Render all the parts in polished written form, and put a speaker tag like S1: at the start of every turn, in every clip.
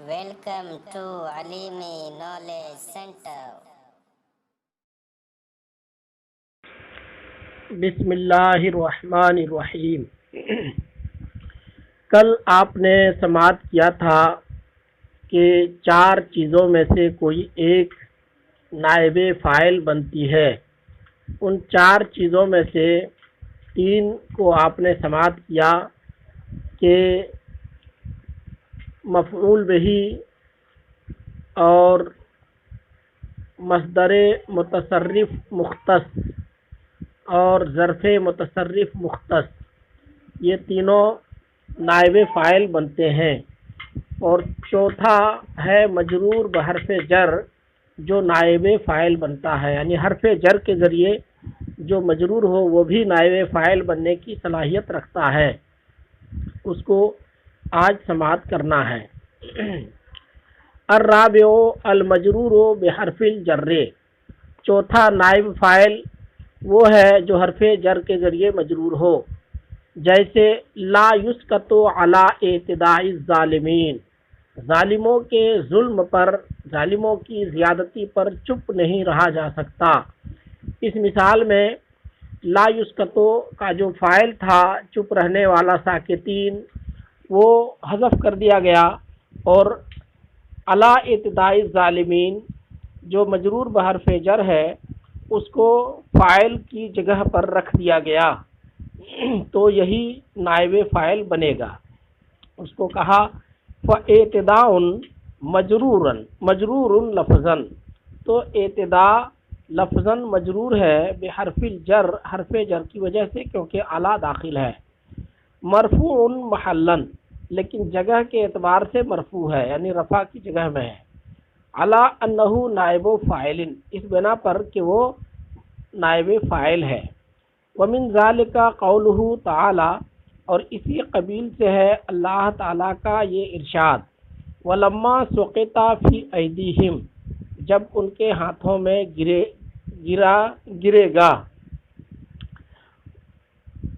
S1: Welcome to Alimi Knowledge Center.
S2: بسم اللہ الرحمن الرحیم۔ کل آپ نے سماعت کیا تھا کہ 4 چیزوں میں سے کوئی ایک نائب فاعل بنتی ہے۔ ان 4 چیزوں میں سے 3 کو آپ نے سماعت کیا کہ مفعول بہی اور مصدر متصرف مختص اور ظرف متصرف مختص، یہ تینوں نائب فاعل بنتے ہیں۔ اور چوتھا ہے مجرور بحرف جر، جو نائب فاعل بنتا ہے، یعنی حرف جر کے ذریعے جو مجرور ہو وہ بھی نائب فاعل بننے کی صلاحیت رکھتا ہے، اس کو آج سماعت کرنا ہے۔ الرابع المجرور بحرف الجر، چوتھا نائب فاعل وہ ہے جو حرف جر کے ذریعے مجرور ہو، جیسے لا یسکت علی اعتداء الظالمین، ظالموں کے ظلم پر، ظالموں کی زیادتی پر چپ نہیں رہا جا سکتا۔ اس مثال میں لا یسکتو کا جو فاعل تھا چپ رہنے والا ساکتین، وہ حذف کر دیا گیا، اور علی اعتداء الظالمین جو مجرور بحرف جر ہے اس کو فاعل کی جگہ پر رکھ دیا گیا، تو یہی نائب فاعل بنے گا۔ اس کو کہا فاعتداء مجرور لفظاً، تو اعتداء لفظاً مجرور ہے بحرف الجر، حرف جر کی وجہ سے، کیونکہ اعلیٰ داخل ہے۔ مرفوع محلاً، لیکن جگہ کے اعتبار سے مرفوع ہے، یعنی رفع کی جگہ میں ہے۔ علی انہ نائب فاعل، اس بنا پر کہ وہ نائب فاعل ہے۔ ومن ذالک قولہ تعالی، اور اسی قبیل سے ہے اللہ تعالیٰ کا یہ ارشاد، ولما سقط فی ایدیہم، جب ان کے ہاتھوں میں گرے گا،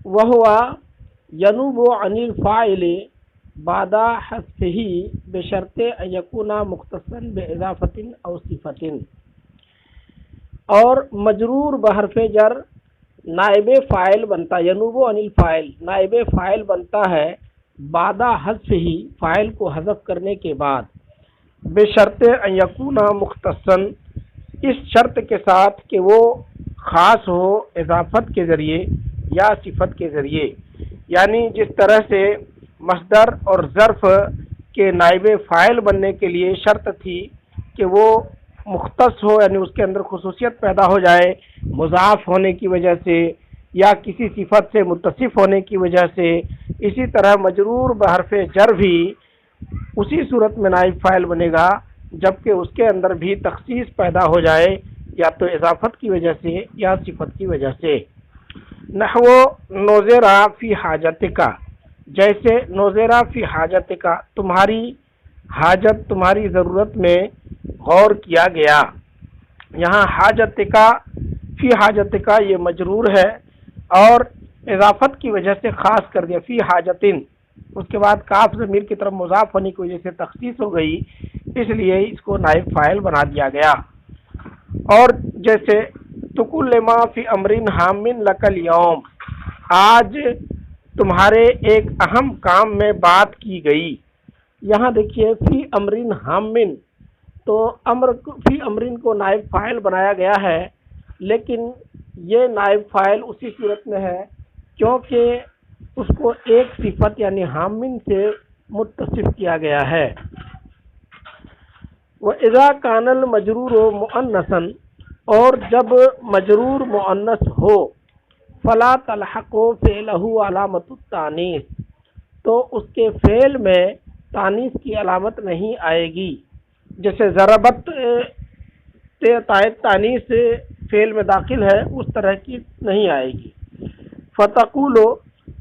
S2: وہو ینوب عن الفاعل بعد حذفہ بشرط ان یکون مختصا باضافۃ او صفۃ، اور مجرور بحرف جر نائب فاعل بنتا، ینوب عن الفاعل نائب فاعل بنتا ہے بعد حذفہ، فاعل کو حذف کرنے کے بعد، بشرط ان یکون مختصا، اس شرط کے ساتھ کہ وہ خاص ہو اضافت کے ذریعے یا صفت کے ذریعے، یعنی جس طرح سے مصدر اور ظرف کے نائب فاعل بننے کے لیے شرط تھی کہ وہ مختص ہو، یعنی اس کے اندر خصوصیت پیدا ہو جائے مضاف ہونے کی وجہ سے یا کسی صفت سے متصف ہونے کی وجہ سے، اسی طرح مجرور بحرف جر بھی اسی صورت میں نائب فاعل بنے گا جبکہ اس کے اندر بھی تخصیص پیدا ہو جائے، یا تو اضافت کی وجہ سے یا صفت کی وجہ سے۔ نحو نوذرا فی حاجتک، جیسے نوذرا فی حاجتک، تمہاری حاجت، تمہاری ضرورت میں غور کیا گیا۔ یہاں حاجتک فی حاجتک یہ مجرور ہے اور اضافت کی وجہ سے خاص کر دیا، فی حاجتن، اس کے بعد کاف ضمیر کی طرف مضاف ہونے کی وجہ سے تخصیص ہو گئی، اس لیے اس کو نائب فاعل بنا دیا گیا۔ اور جیسے تکلم فی امر ہام لک اليوم، آج تمہارے ایک اہم کام میں بات کی گئی۔ یہاں دیکھیے فی امر ہام، تو فی امرین کو نائب فاعل بنایا گیا ہے، لیکن یہ نائب فاعل اسی صورت میں ہے کیونکہ اس کو ایک صفت یعنی حامن سے متصف کیا گیا ہے۔ وَإِذَا كَانَ الْمَجْرُورُ مُؤَنَّثًا، اور جب مجرور مؤنث ہو، فَلَا تَلْحَقُ فِعْلَهُ عَلَامَةُ التَّانِیث، تو اس کے فعل میں تانیث کی علامت نہیں آئے گی، جیسے ضربت تانیث فعل میں داخل ہے اس طرح کی نہیں آئے گی۔ فَتَقُولُ،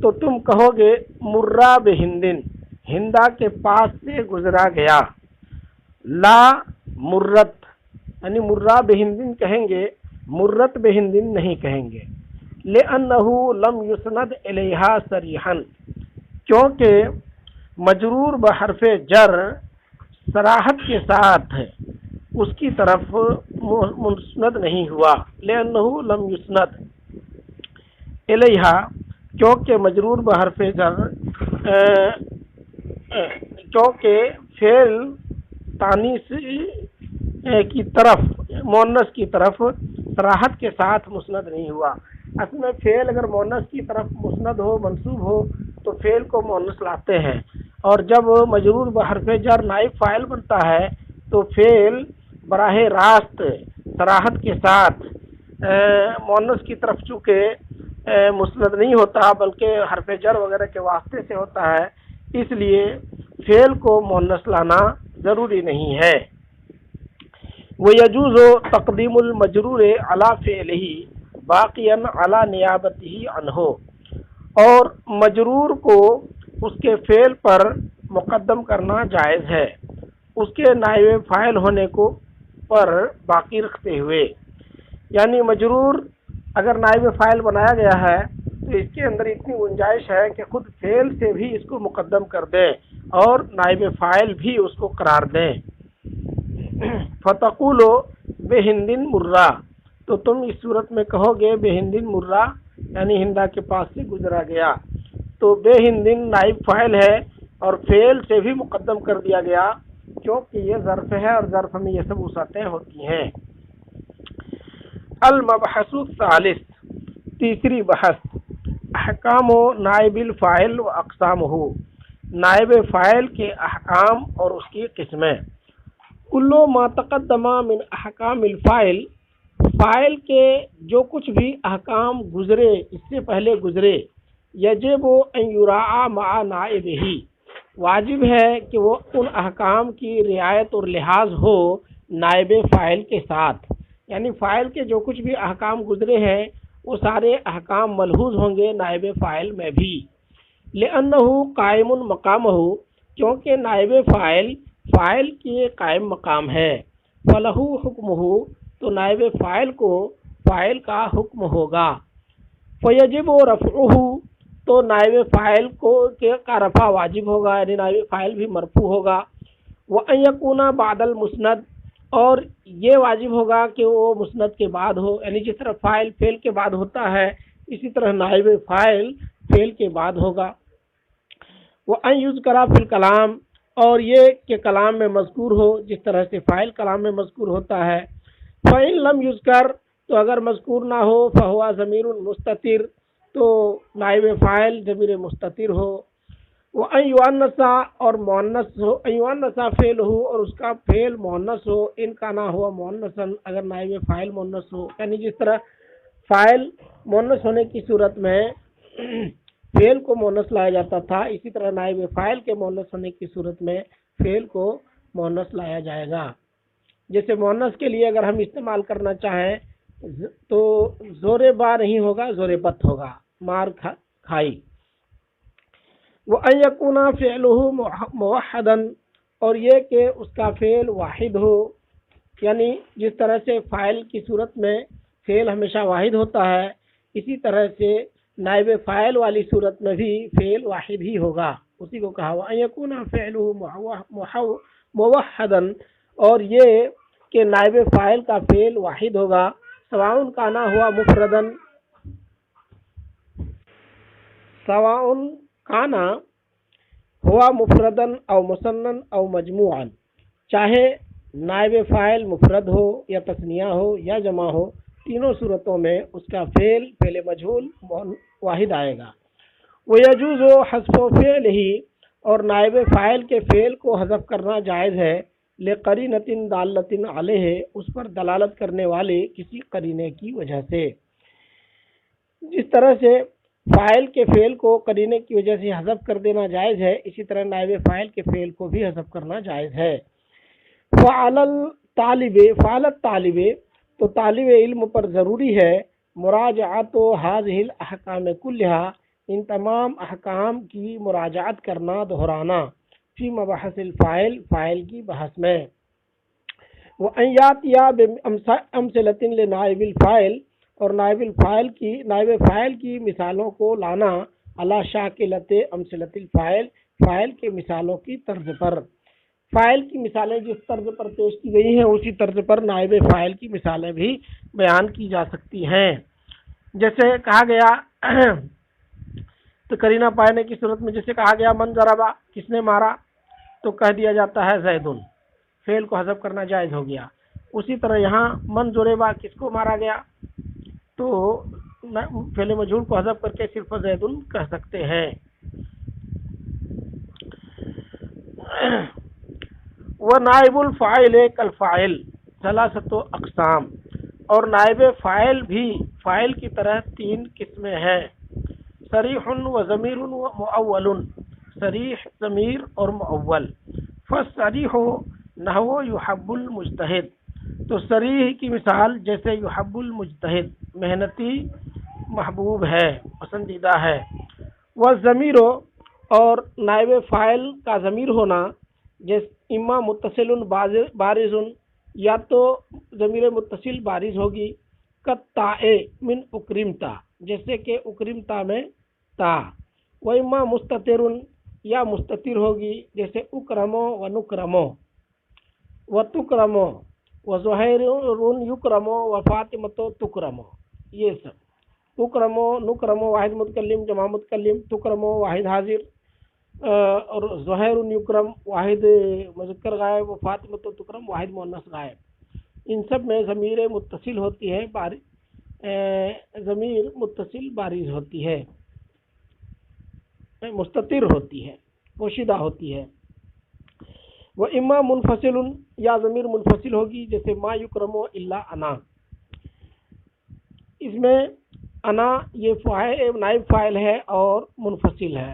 S2: تو تم کہو گے مرّا بہندن، ہندا کے پاس سے گزرا گیا۔ لا مرت، یعنی مرّا بہندن کہیں گے، مرت بہندن نہیں کہیں گے۔ لِأَنَّهُ لَمْ يُسْنَدْ إِلَيْهَا صَرِيحًا، کیونکہ مجرور بحرف جر صراحت کے ساتھ اس کی طرف مسند نہیں ہوا، لأنه لم یسند الیہا، کیونکہ مجرور بحرف جر کیونکہ فعل تانیث کی طرف، مؤنث کی طرف صراحت کے ساتھ مسند نہیں ہوا۔ اصل میں فعل اگر مؤنث کی طرف مسند ہو، منصوب ہو، تو فعل کو مؤنث لاتے ہیں، اور جب مجرور بحرف جر نائب فاعل بنتا ہے تو فعل براہ راست صراحت کے ساتھ مؤنث کی طرف چونکہ مسند نہیں ہوتا بلکہ حرف جر وغیرہ کے واسطے سے ہوتا ہے، اس لیے فعل کو مؤنث لانا ضروری نہیں ہے۔ وَيَجُوزُ تَقْدِيمُ الْمَجْرُورِ عَلَى فِعْلِهِ بَاقِيًا عَلَى نِيَابَتِهِ عَنْهُ، اور مجرور کو اس کے فعل پر مقدم کرنا جائز ہے، اس کے نائب فاعل ہونے کو پر باقی رکھتے ہوئے۔ یعنی مجرور اگر نائب فاعل بنایا گیا ہے تو اس کے اندر اتنی گنجائش ہے کہ خود فعل سے بھی اس کو مقدم کر دیں اور نائب فاعل بھی اس کو قرار دیں۔ فتقولو بہندن مرہ، تو تم اس صورت میں کہو گے بہندن مرہ، یعنی ہندا کے پاس سے گزرا گیا، تو بے ہندن نائب فاعل ہے اور فعل سے بھی مقدم کر دیا گیا کیونکہ یہ ظرف ہے اور ظرف میں یہ سب وسعتیں ہوتی ہیں۔ المبحث الثالث، تیسری بحث، احکام و نائب الفاعل و اقسامہ، نائب فاعل کے احکام اور اس کی قسمیں۔ کلو ما تقدم من احکام الفاعل، فاعل کے جو کچھ بھی احکام گزرے، اس سے پہلے گزرے، یجب ان یراعی مع نائبہ، واجب ہے کہ وہ ان احکام کی رعایت اور لحاظ ہو نائب فاعل کے ساتھ، یعنی فاعل کے جو کچھ بھی احکام گزرے ہیں وہ سارے احکام ملحوظ ہوں گے نائب فاعل میں بھی۔ لأنہ قائم مقامہ، کیونکہ نائب فاعل فاعل کی قائم مقام ہے۔ فلہ حکمہ، تو نائب فاعل کو فاعل کا حکم ہوگا۔ فیجب رفعہ، تو نائب فاعل کا رفع واجب ہوگا، یعنی نائب فاعل بھی مرفوع ہوگا۔ وَأَن يَكُونَ بَعْدَ الْمُسْنَدِ، اور یہ واجب ہوگا کہ وہ مسند کے بعد ہو، یعنی جس طرح فاعل فعل کے بعد ہوتا ہے اسی طرح نائب فاعل فعل کے بعد ہوگا۔ وَأَن يُذْكَرَ فِي الْكَلَامِ، اور یہ کہ کلام میں مذکور ہو جس طرح سے فاعل کلام میں مذکور ہوتا ہے۔ فَإِن لَمْ يُذْكَرْ، تو اگر مذکور نہ ہو، فَهُوَ ضمیر مستتر، تو نائب فاعل ضمیر مستتر ہو۔ وَأَن يُؤَنَّثَ، اور مؤنث ہو، أَن يُؤَنَّثَ فعلہ، اور اس کا فعل مؤنث ہو، ان کا نہ ہوا مؤنثاً، اگر نائب فاعل مؤنث ہو، یعنی جس طرح فاعل مؤنث ہونے کی صورت میں فعل کو مؤنث لایا جاتا تھا، اسی طرح نائب فاعل کے مؤنث ہونے کی صورت میں فعل کو مؤنث لایا جائے گا۔ جیسے مؤنث کے لیے اگر ہم استعمال کرنا چاہیں تو زور با نہیں ہوگا، زور بت ہوگا، مار کھائی۔ وَأَن يَكُونَ فِعْلُهُ مُوَحَّدًا، اور یہ کہ اس کا فعل واحد ہو، یعنی جس طرح سے فاعل کی صورت میں فعل ہمیشہ واحد ہوتا ہے اسی طرح سے نائب فاعل والی صورت میں بھی فعل واحد ہی ہوگا، اسی کو کہا وَأَن يَكُونَ فِعْلُهُ مُوَحَّدًا، اور یہ کہ نائب فاعل کا فعل واحد ہوگا، سواء کانا ہوا مفردن، سواء کانا ہوا مفردن او مسنن او مجموعن، چاہے نائب فاعل مفرد ہو یا تثنیہ ہو یا جمع ہو، تینوں صورتوں میں اس کا فعل مجہول واحد آئے گا۔ وَيَجُوزُ حذف فعلہ، اور نائب فاعل کے فعل کو حذف کرنا جائز ہے، لقرینۃ دالۃ علیہ، اس پر دلالت کرنے والے کسی قرینے کی وجہ سے۔ جس طرح سے فاعل کے فعل کو قرینے کی وجہ سے حذف کر دینا جائز ہے، اسی طرح نائب فاعل کے فعل کو بھی حذف کرنا جائز ہے۔ فعل الطالب، تو طالب علم پر ضروری ہے مراجعت هذه الاحکام کلھا، ان تمام احکام کی مراجعت کرنا، دہرانا، فی مبحث الفاعل، فاعل کی بحث میں۔ وَأَن یاتیا بامثلۃ لنائب الفاعل، اور نائب فاعل کی مثالوں کو لانا، علی شاکلۃ امثلۃ الفاعل، فاعل کے مثالوں کی طرز پر۔ فائل کی مثالیں جس طرز پر پیش کی گئی ہیں اسی طرز پر نائب فاعل کی مثالیں بھی بیان کی جا سکتی ہیں. جیسے کہا گیا تو قرینہ پانے کی صورت میں جیسے کہا گیا من ضربا، کس نے مارا، تو کہہ دیا جاتا ہے زیدن، فعل کو حذف کرنا جائز ہو گیا. اسی طرح یہاں من ضربا، کس کو مارا گیا، تو فعل مجہول کو حذف کر کے صرف زیدن کہہ سکتے ہیں. وہ نائب الفاعل کالفاعل ثلاثۃ اقسام، اور نائب فاعل بھی فاعل کی طرح 3 قسمیں ہیں. صریح و ضمیر و مؤول، صریح ضمیر اور مؤول. فصریح نحو یحب المجتہد، تو صریح کی مثال جیسے یحب المجتہد، محنتی محبوب ہے، پسندیدہ ہے. وہ ضمیر، اور نائب فاعل کا ضمیر ہونا جیسے اما متصل بارز، یا تو ضمیر متصل بارز ہوگی، کتائے من اکرمتا، جیسے کہ اکرمتا میں تا. و اما مستتر، یا مستتر ہوگی جیسے اکرمو و نکرمو و تکرمو و زہیر یکرمو و فاطمتو تکرمو. یہ سب اکرمو نکرمو واحد متکلم جمع متکلم، تکرمو واحد حاضر، اور زہیر یکرم واحد مذکر غائب، و فاطمتو تکرم واحد مؤنث غائب. ان سب میں ضمیر متصل ہوتی ہے، ضمیر متصل بارز ہوتی ہے، مستتر ہوتی ہے، پوشیدہ ہوتی ہے. وہ اما منفصل، یا ضمیر منفصل ہوگی جیسے ما یکرم الا انا. اس میں انا یہ نائب فاعل ہے اور منفصل ہے.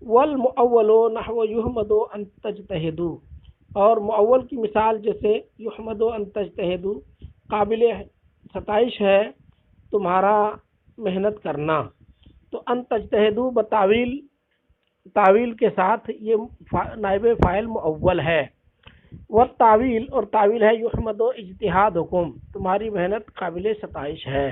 S2: والمؤول نحو یحمد ان تجتہدوا، اور مؤول کی مثال جیسے یحمد ان تجتہدوا، قابل ستائش ہے تمہارا محنت کرنا. تو ان تجتہدوا بتاویل، تاویل کے ساتھ یہ نائب فاعل مؤول ہے. والتاویل، اور تاویل ہے یحمد اجتہادکم، تمہاری محنت قابل ستائش ہے.